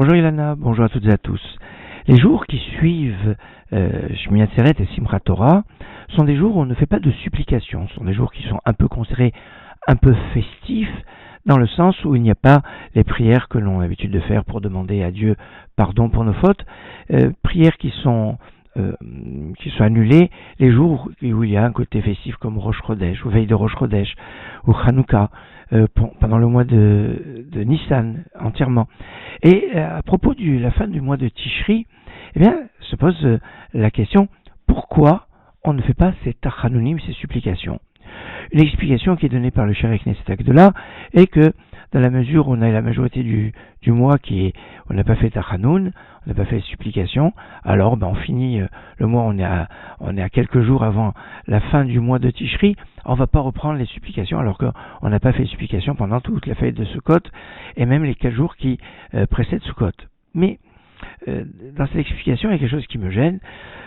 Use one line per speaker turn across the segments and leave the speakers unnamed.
Bonjour Ilana, bonjour à toutes et à tous. Les jours qui suivent Shmini Atzeret et Simchat Torah sont des jours où on ne fait pas de supplication. Ce sont des jours qui sont un peu considérés un peu festifs, dans le sens où il n'y a pas les prières que l'on a l'habitude de faire pour demander à Dieu pardon pour nos fautes, prières qui sont annulées les jours où il y a un côté festif comme Rosh Chodesh, ou veille de Rosh Chodesh, ou Hanouka, pendant le mois de Nissan entièrement. Et à propos de la fin du mois de Tishri, eh bien, se pose la question, pourquoi on ne fait pas ces Tachanunim, ces supplications? Une explication qui est donnée par le Sherek Knesset Agdola est que dans la mesure où on a la majorité du mois on n'a pas fait Tachanun, on n'a pas fait supplication, alors on finit le mois, on est à quelques jours avant la fin du mois de Tishri, on ne va pas reprendre les supplications alors qu'on n'a pas fait supplication pendant toute la fête de Sukkot et même les 4 jours qui précèdent Sukkot. Mais dans cette explication, il y a quelque chose qui me gêne,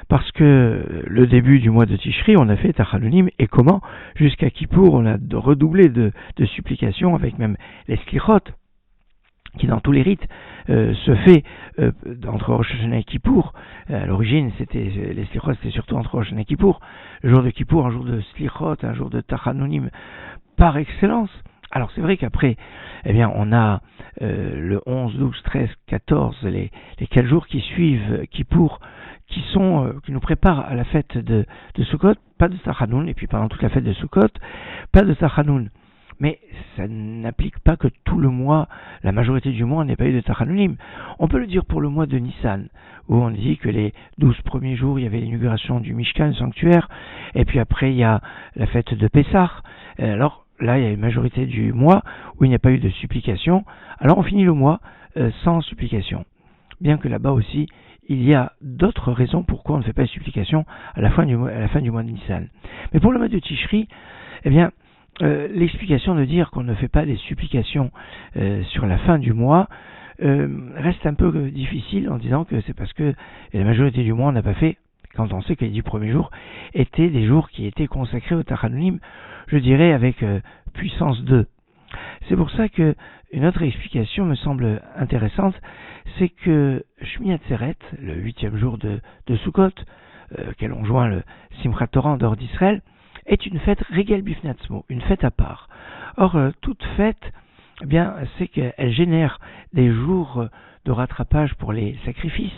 parce que le début du mois de Tishri, on a fait Tachanunim, et comment jusqu'à Kippour, on a redoublé de supplications, avec même les Slichot, qui dans tous les rites se fait entre Rosh Hashanah et Kippour. À l'origine, les Slichot, c'était surtout entre Rosh Hashanah et Kippour. Le jour de Kippour, un jour de Slichot, un jour de Tachanunim par excellence. Alors c'est vrai qu'après, on a le 11, 12, 13, 14, les 4 jours qui suivent Kippour, qui nous préparent à la fête de Sukkot, pas de Tachanun, et puis pendant toute la fête de Sukkot, pas de Tachanun. Mais ça n'applique pas que tout le mois, la majorité du mois, on n'a pas eu de Tachanunim. On peut le dire pour le mois de Nissan, où on dit que les 12 premiers jours, il y avait l'inauguration du Mishkan, le sanctuaire, et puis après il y a la fête de Pessah. Alors là, il y a une majorité du mois où il n'y a pas eu de supplication. Alors on finit le mois sans supplication. Bien que là-bas aussi, il y a d'autres raisons pourquoi on ne fait pas de supplication à la fin du mois de Nissan. Mais pour le mois de Tishri, l'explication de dire qu'on ne fait pas des supplications sur la fin du mois reste un peu difficile, en disant que c'est parce que la majorité du mois on n'a pas fait, quand on sait que les 10 premiers jours étaient des jours qui étaient consacrés au Tachanunim, je dirais avec puissance 2. C'est pour ça que une autre explication me semble intéressante, c'est que Shmini Atzeret, le 8e jour de Sukkot, qu'elle ont joint le Simchat Torah en dehors d'Israël, est une fête Regel Bifnei Atzmo, une fête à part. Or, toute fête, c'est qu'elle génère des jours de rattrapage pour les sacrifices,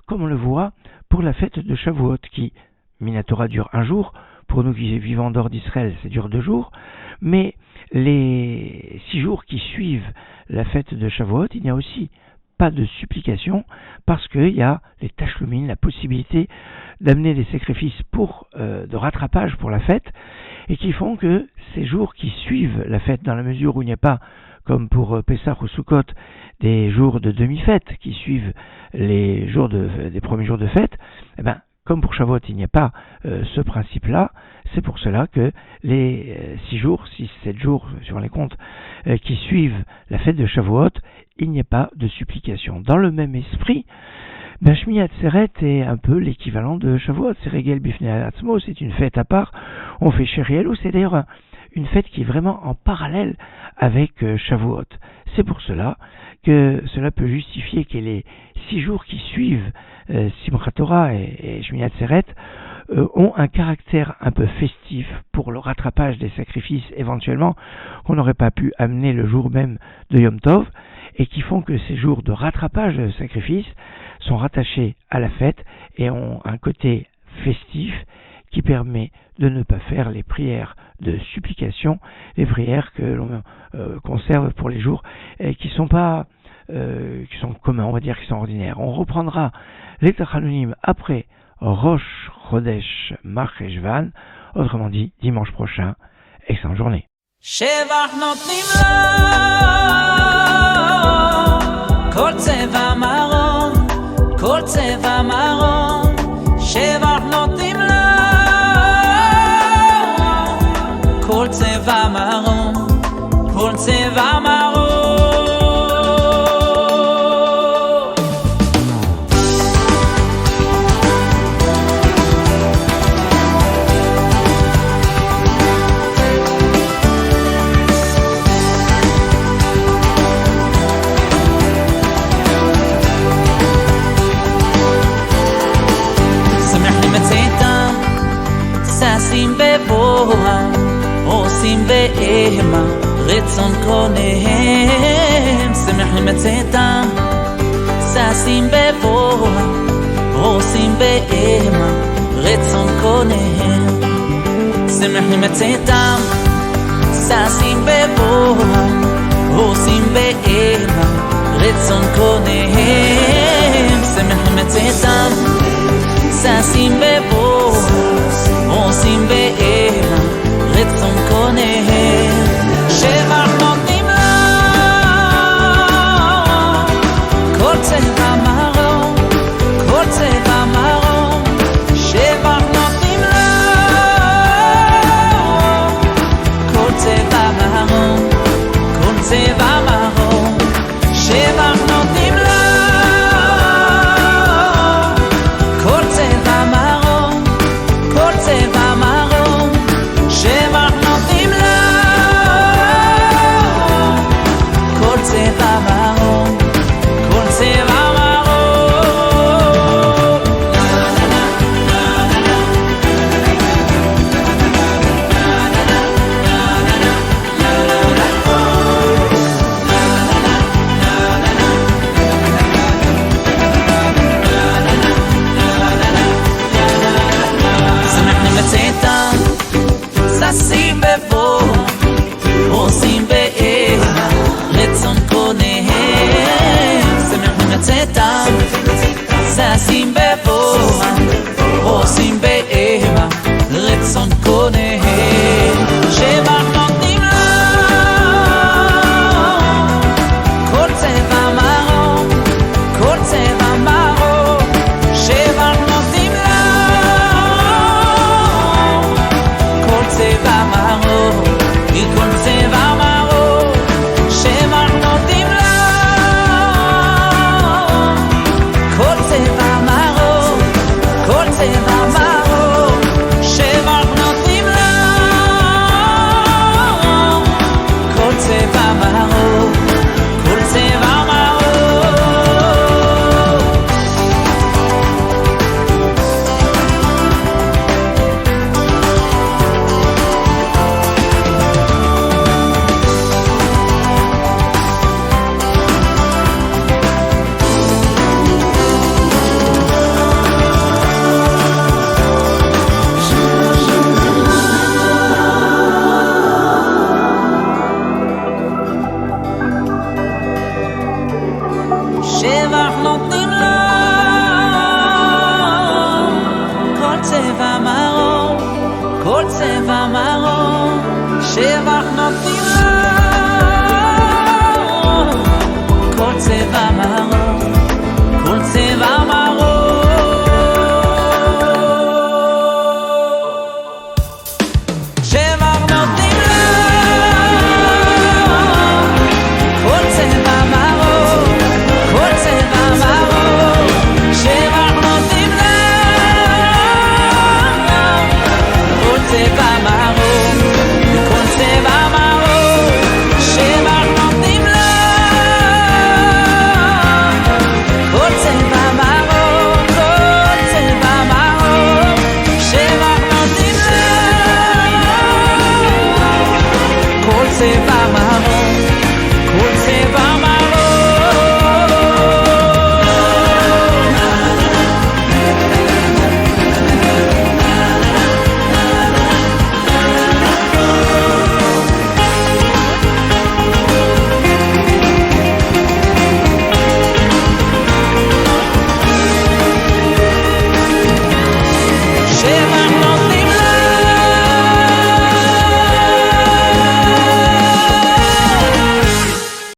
comme on le voit pour la fête de Shavuot, qui, Minatora, dure 1 jour, pour nous qui vivons en dehors d'Israël, ça dure 2 jours, mais les 6 jours qui suivent la fête de Shavuot, il n'y a aussi pas de supplication, parce qu'il y a les tachlumin, la possibilité d'amener des sacrifices de rattrapage pour la fête, et qui font que ces jours qui suivent la fête, dans la mesure où il n'y a pas, comme pour Pessah ou Sukkot, des jours de demi-fête qui suivent les jours des premiers jours de fête, comme pour Shavuot, il n'y a pas ce principe-là. C'est pour cela que les 6 jours, 7 jours sur les comptes qui suivent la fête de Shavuot, il n'y a pas de supplication. Dans le même esprit, Shmini Atzeret est un peu l'équivalent de Shavuot. C'est Regel Bifnei Atzmo, c'est une fête à part. On fait Sherielo, c'est d'ailleurs une fête qui est vraiment en parallèle avec Shavuot. C'est pour cela que cela peut justifier que les 6 jours qui suivent Simchat Torah et Shmini Atzeret ont un caractère un peu festif pour le rattrapage des sacrifices éventuellement qu'on n'aurait pas pu amener le jour même de Yom Tov, et qui font que ces jours de rattrapage de sacrifices sont rattachés à la fête et ont un côté festif qui permet de ne pas faire les prières de supplication, les prières que l'on conserve pour les jours qui sont pas qui sont communs, on va dire, qui sont ordinaires. On reprendra les Tachanunim après Rosh Chodesh Marcheshvan, autrement dit dimanche prochain. Excellente journée.
שבח נותנים לו כל צבע מרום, כל צבע מרום, שבח נותנים לו כל צבע מרום, כל צבע מרום. בבוהם, עושים בהמה רצון קוניהם, שמחים בצאתם, ששים בבוהם, עושים בהמה רצון קוניהם, שמחים בצאתם, ששים בבוהם, עושים בהמה רצון קוניהם, שמחים בצאתם, ששים בבוהם, עושים בהמה רצון קוניהם, שבח נותנים לו כל צבע מרום, כל צבע מרום, שבח נותנים לו כל צבע מרום, כל צבע מרום, שבח נותנים לו כל צבע מרום, כל צבע מרום, שבח נותנים לו כל צבע מרום, כל צבע ששים בבוהם, עושים בהמה רצון קוניהם, שמחים בצאתם, ששים בבוהם, עושים בהמה רצון קוניהם, שבח נותנים לו כל צבע מרום, כל צבע מרום, שבח נותנים לו צבע מרום, מכל צבע מרום, שבח נותנים לו כל צבע מרום, כל צבע מרום, שבח נותנים לו כל צבע מרום, כל צבע מרום. שבח נותנים לו כל צבע מרום, כל צבע מרום, שבח נותנים לו כל צבע מרום.